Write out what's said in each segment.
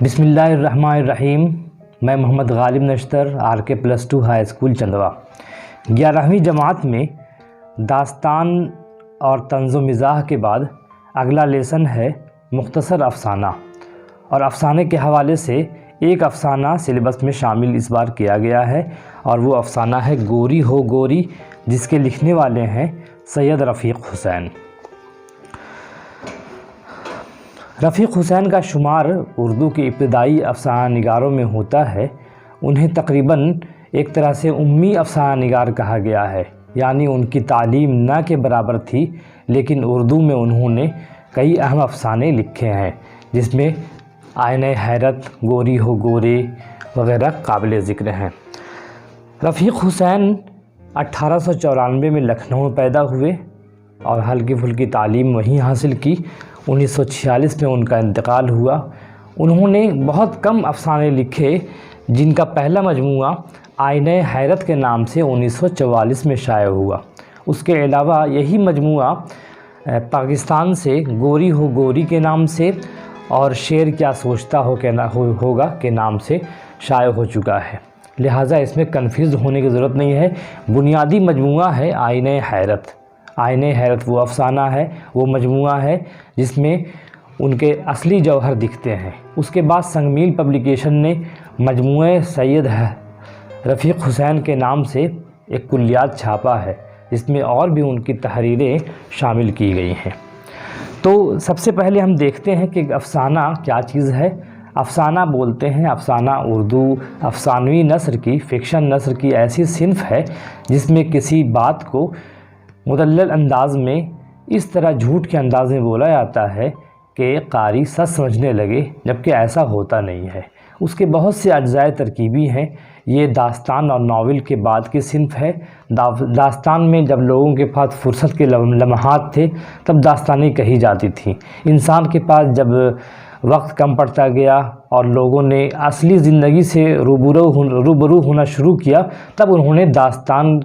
بسم اللہ الرحمن الرحیم۔ میں محمد غالب نشتر RK+2 ہائی اسکول چندوا 11ویں جماعت میں داستان اور طنز و مزاح کے بعد اگلا لیسن ہے مختصر افسانہ، اور افسانے کے حوالے سے ایک افسانہ سلیبس میں شامل اس بار کیا گیا ہے، اور وہ افسانہ ہے گوری ہو گوری، جس کے لکھنے والے ہیں سید رفیق حسین۔ رفیق حسین کا شمار اردو کے ابتدائی افسانہ نگاروں میں ہوتا ہے۔ انہیں تقریباً ایک طرح سے امی افسانہ نگار کہا گیا ہے، یعنی ان کی تعلیم نہ کے برابر تھی، لیکن اردو میں انہوں نے کئی اہم افسانے لکھے ہیں، جس میں آئینہ حیرت، گوری ہو گوری وغیرہ قابل ذکر ہیں۔ رفیق حسین 1894 میں لکھنؤ میں پیدا ہوئے اور ہلکی پھلکی تعلیم وہیں حاصل کی۔ 1946 میں ان کا انتقال ہوا۔ انہوں نے بہت کم افسانے لکھے، جن کا پہلا مجموعہ آئینہ حیرت کے نام سے 1944 میں شائع ہوا۔ اس کے علاوہ یہی مجموعہ پاکستان سے گوری ہو گوری کے نام سے اور شعر کیا سوچتا ہوگا کے نام سے شائع ہو چکا ہے، لہٰذا اس میں کنفیوز ہونے کی ضرورت نہیں ہے۔ بنیادی مجموعہ ہے آئینہ حیرت۔ آئینہ حیرت وہ افسانہ ہے، وہ مجموعہ ہے جس میں ان کے اصلی جوہر دکھتے ہیں۔ اس کے بعد سنگ میل پبلیکیشن نے مجموعہ سید رفیق حسین کے نام سے ایک کلیات چھاپا ہے، جس میں اور بھی ان کی تحریریں شامل کی گئی ہیں۔ تو سب سے پہلے ہم دیکھتے ہیں کہ افسانہ کیا چیز ہے۔ افسانہ بولتے ہیں، افسانہ اردو افسانوی نثر کی، فکشن نثر کی ایسی صنف ہے جس میں کسی بات کو مدلل انداز میں اس طرح جھوٹ کے انداز میں بولا جاتا ہے کہ قاری سچ سمجھنے لگے، جبکہ ایسا ہوتا نہیں ہے۔ اس کے بہت سے اجزائے ترکیبی ہیں۔ یہ داستان اور ناول کے بعد کی صنف ہے۔ داستان میں جب لوگوں کے پاس فرصت کے لمحات تھے تب داستانیں کہی جاتی تھیں۔ انسان کے پاس جب وقت کم پڑتا گیا اور لوگوں نے اصلی زندگی سے روبرو ہونا شروع کیا، تب انہوں نے داستان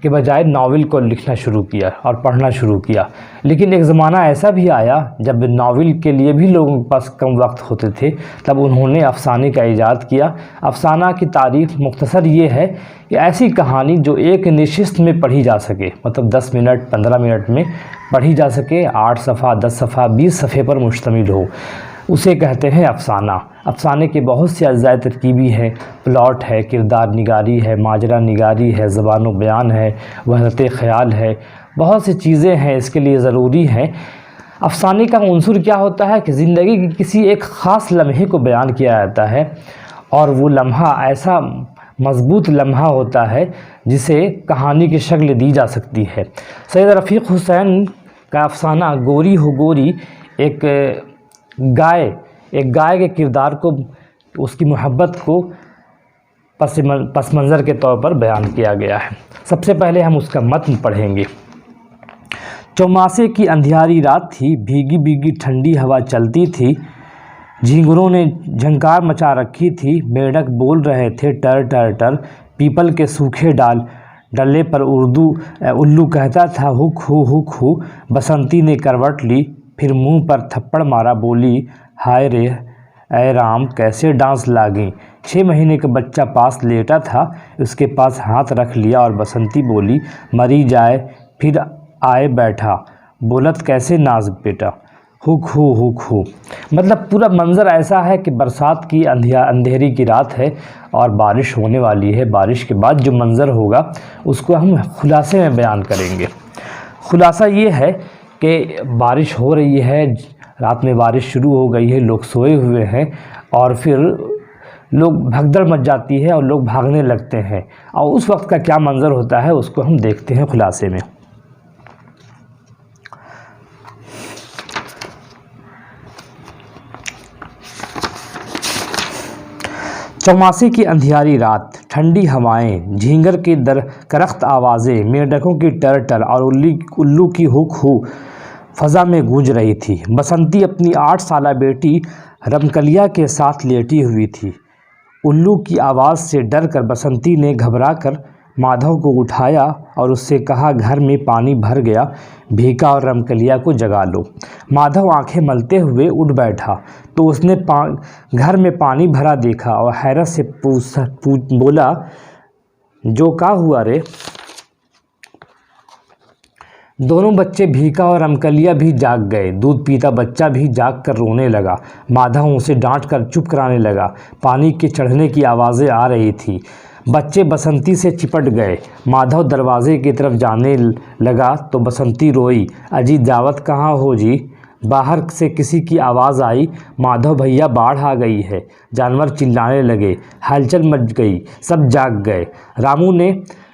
کے بجائے ناول کو لکھنا شروع کیا اور پڑھنا شروع کیا۔ لیکن ایک زمانہ ایسا بھی آیا جب ناول کے لیے بھی لوگوں کے پاس کم وقت ہوتے تھے، تب انہوں نے افسانے کا ایجاد کیا۔ افسانہ کی تعریف مختصر یہ ہے کہ ایسی کہانی جو ایک نشست میں پڑھی جا سکے، مطلب 10 منٹ 15 منٹ میں پڑھی جا سکے، 8 صفحہ 10 صفحہ 20 صفحے پر مشتمل ہو، اسے کہتے ہیں افسانہ۔ افسانے کے بہت سے اجزائے ترکیبی ہیں۔ پلاٹ ہے، کردار نگاری ہے، ماجرا نگاری ہے، زبان و بیان ہے، وحدت خیال ہے، بہت سی چیزیں ہیں اس کے لیے ضروری ہیں۔ افسانے کا عنصر کیا ہوتا ہے کہ زندگی کی کسی ایک خاص لمحے کو بیان کیا جاتا ہے، اور وہ لمحہ ایسا مضبوط لمحہ ہوتا ہے جسے کہانی کی شکل دی جا سکتی ہے۔ سید رفیق حسین کا افسانہ گوری ہو گوری ایک گائے کے کردار کو، اس کی محبت کو پس منظر کے طور پر بیان کیا گیا ہے۔ سب سے پہلے ہم اس کا متن پڑھیں گے۔ چوماسے کی اندھیاری رات تھی، بھیگی بھیگی ٹھنڈی ہوا چلتی تھی، جھینگروں نے جھنکار مچا رکھی تھی، میڈک بول رہے تھے ٹر ٹر ٹر، پیپل کے سوکھے ڈلے پر الو کہتا تھا ہک ہو، بسنتی نے کروٹ لی، پھر منہ پر تھپڑ مارا، بولی ہائے رے اے رام کیسے ڈانس لاگیں۔ 6 مہینے کا بچہ پاس لیٹا تھا، اس کے پاس ہاتھ رکھ لیا اور بسنتی بولی مری جائے، پھر آئے بیٹھا، بولت کیسے ناز بیٹا، ہک ہو۔ مطلب پورا منظر ایسا ہے کہ برسات کی اندھیری کی رات ہے اور بارش ہونے والی ہے۔ بارش کے بعد جو منظر ہوگا اس کو ہم خلاصے میں بیان کریں گے۔ خلاصہ یہ ہے کہ بارش ہو رہی ہے، رات میں بارش شروع ہو گئی ہے، لوگ سوئے ہوئے ہیں، اور پھر لوگ بھگدڑ مچ جاتی ہے اور لوگ بھاگنے لگتے ہیں، اور اس وقت کا کیا منظر ہوتا ہے اس کو ہم دیکھتے ہیں خلاصے میں۔ چوماسے کی اندھیاری رات، ٹھنڈی ہوائیں، جھینگر کی درکرخت آوازیں، میڈکوں کی ٹر ٹر اور الو کی ہک ہو فضا میں گونج رہی تھی۔ بسنتی اپنی 8 سالہ بیٹی رمکلیا کے ساتھ لیٹی ہوئی تھی۔ الو کی آواز سے ڈر کر بسنتی نے گھبرا کر مادھو کو اٹھایا اور اس سے کہا گھر میں پانی بھر گیا، بھیکا اور رمکلیا کو جگا لو۔ مادھو آنکھیں ملتے ہوئے اٹھ بیٹھا تو اس نے گھر میں پانی بھرا دیکھا اور حیرت سے بولا، جو کا ہوا رے؟ دونوں بچے بھیکا اور رمکلیا بھی جاگ گئے۔ دودھ پیتا بچہ بھی جاگ کر رونے لگا۔ مادھو اسے ڈانٹ کر چپ کرانے لگا۔ پانی کے چڑھنے کی آوازیں آ رہی تھی۔ بچے بسنتی سے چپٹ گئے۔ مادھو دروازے کی طرف جانے لگا تو بسنتی روئی، اجی دعوت کہاں ہو جی؟ باہر سے کسی کی آواز آئی، مادھو بھیا باڑھ آ گئی ہے۔ جانور چلانے لگے، ہلچل مچ گئی، سب جاگ گئے۔ رامو نے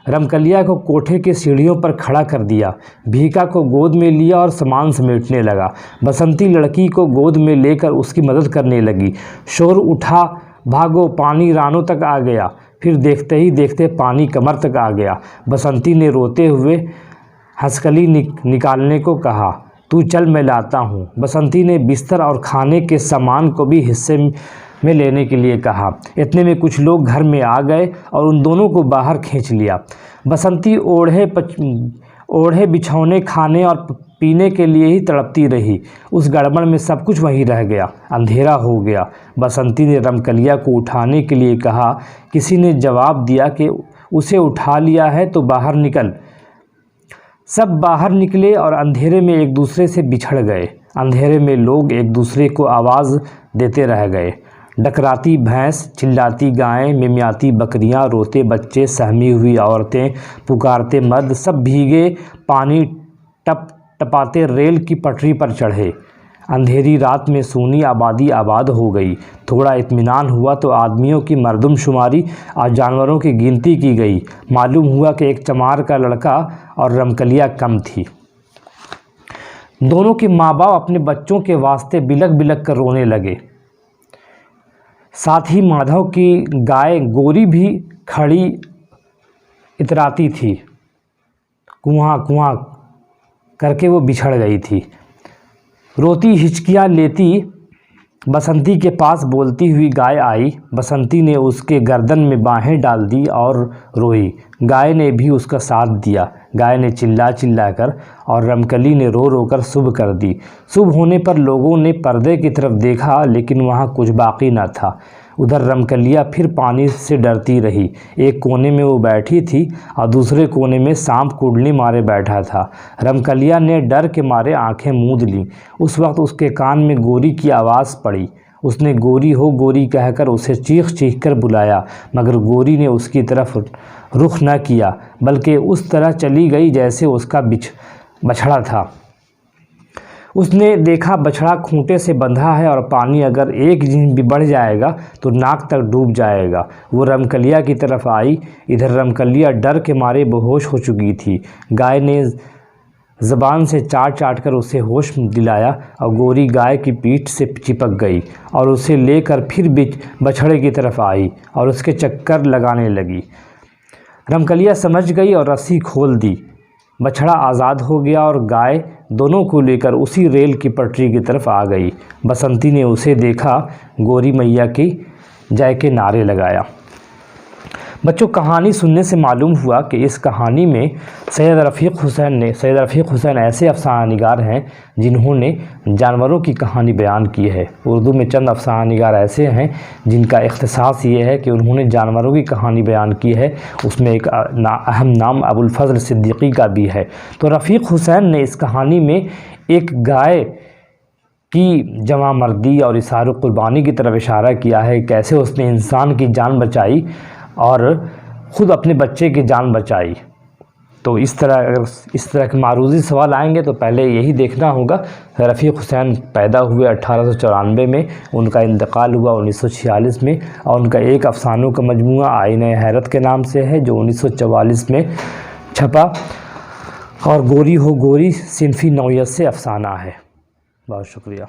رمکلیا کو کوٹھے کی سیڑھیوں پر کھڑا کر دیا، بھیکا کو گود میں لیا اور سامان سمیٹنے لگا۔ بسنتی لڑکی کو گود میں لے کر اس کی مدد کرنے لگی۔ شور اٹھا، بھاگو، پانی رانوں تک آ گیا۔ پھر دیکھتے ہی دیکھتے پانی کمر تک آ گیا۔ بسنتی نے روتے ہوئے ہنسکلی نکالنے کو کہا، تو چل میں لاتا ہوں۔ بسنتی نے بستر اور کھانے کے سامان کو بھی حصے میں لینے کے لیے کہا۔ اتنے میں کچھ لوگ گھر میں آ گئے اور ان دونوں کو باہر کھینچ لیا۔ بسنتی اوڑھے بچھونے، کھانے اور پینے کے لیے ہی تڑپتی رہی۔ اس گڑبڑ میں سب کچھ وہیں رہ گیا۔ اندھیرا ہو گیا۔ بسنتی نے رمکلیا کو اٹھانے کے لیے کہا۔ کسی نے جواب دیا کہ اسے اٹھا لیا ہے تو باہر نکل۔ سب باہر نکلے اور اندھیرے میں ایک دوسرے سے بچھڑ گئے۔ اندھیرے میں لوگ ایک دوسرے کو آواز دیتے رہ گئے۔ ڈکراتی بھینس، چلاتی گائیں، ممیاتی بکریاں، روتے بچے، سہمی ہوئی عورتیں، پکارتے مرد، سب بھیگے پانی ٹپ ٹپاتے ریل کی پٹری پر چڑھے۔ اندھیری رات میں سونی آبادی آباد ہو گئی۔ تھوڑا اطمینان ہوا تو آدمیوں کی مردم شماری اور جانوروں کی گنتی کی گئی۔ معلوم ہوا کہ ایک چمار کا لڑکا اور رمکلیا کم تھی۔ دونوں کے ماں باپ اپنے بچوں کے واسطے بلک بلک کر رونے لگے۔ ساتھ ہی مادھو کی گائے گوری بھی کھڑی اتراتی تھی۔ کنواں کنواں کر کے وہ بچھڑ گئی تھی۔ روتی ہچکیاں لیتی بسنتی کے پاس بولتی ہوئی گائے آئی۔ بسنتی نے اس کے گردن میں باہیں ڈال دی اور روئی۔ گائے نے بھی اس کا ساتھ دیا۔ گائے نے چلا چلا کر اور رمکلی نے رو رو کر صبح کر دی۔ صبح ہونے پر لوگوں نے پردے کی طرف دیکھا لیکن وہاں کچھ باقی نہ تھا۔ ادھر رمکلیا پھر پانی سے ڈرتی رہی۔ ایک کونے میں وہ بیٹھی تھی اور دوسرے کونے میں سانپ کوڑلی مارے بیٹھا تھا۔ رمکلیا نے ڈر کے مارے آنکھیں موند لیں۔ اس وقت اس کے کان میں گوری کی آواز پڑی۔ اس نے گوری ہو گوری کہہ کر اسے چیخ چیخ کر بلایا، مگر گوری نے اس کی طرف رخ نہ کیا بلکہ اس طرح چلی گئی جیسے اس کا بچھڑا تھا۔ اس نے دیکھا بچھڑا کھونٹے سے بندھا ہے اور پانی اگر ایک انچ بھی بڑھ جائے گا تو ناک تک ڈوب جائے گا۔ وہ رمکلیا کی طرف آئی۔ ادھر رمکلیا ڈر کے مارے بے ہوش ہو چکی تھی۔ گائے نے زبان سے چاٹ چاٹ کر اسے ہوش دلایا اور گوری گائے کی پیٹھ سے چپک گئی اور اسے لے کر پھر بچھڑے کی طرف آئی اور اس کے چکر لگانے لگی۔ رمکلیا سمجھ گئی اور رسی کھول دی۔ بچھڑا آزاد ہو گیا اور گائے دونوں کو لے کر اسی ریل کی پٹری کی طرف آ گئی۔ بسنتی نے اسے دیکھا، گوری میاں کی جے کے نعرے لگایا۔ بچوں، کہانی سننے سے معلوم ہوا کہ اس کہانی میں سید رفیق حسین ایسے افسانہ نگار ہیں جنہوں نے جانوروں کی کہانی بیان کی ہے۔ اردو میں چند افسانہ نگار ایسے ہیں جن کا اختصاص یہ ہے کہ انہوں نے جانوروں کی کہانی بیان کی ہے۔ اس میں ایک اہم نام ابوالفضل صدیقی کا بھی ہے۔ تو رفیق حسین نے اس کہانی میں ایک گائے کی جواں مردی اور اظہار قربانی کی طرف اشارہ کیا ہے، کیسے اس نے انسان کی جان بچائی اور خود اپنے بچے کی جان بچائی۔ تو اگر اس طرح کے معروضی سوال آئیں گے تو پہلے یہی دیکھنا ہوگا رفیق حسین پیدا ہوئے 1894 میں، ان کا انتقال ہوا 1946 میں، اور ان کا ایک افسانوں کا مجموعہ آئینہ حیرت کے نام سے ہے جو 1944 میں چھپا، اور گوری ہو گوری صنفی نوعیت سے افسانہ ہے۔ بہت شکریہ۔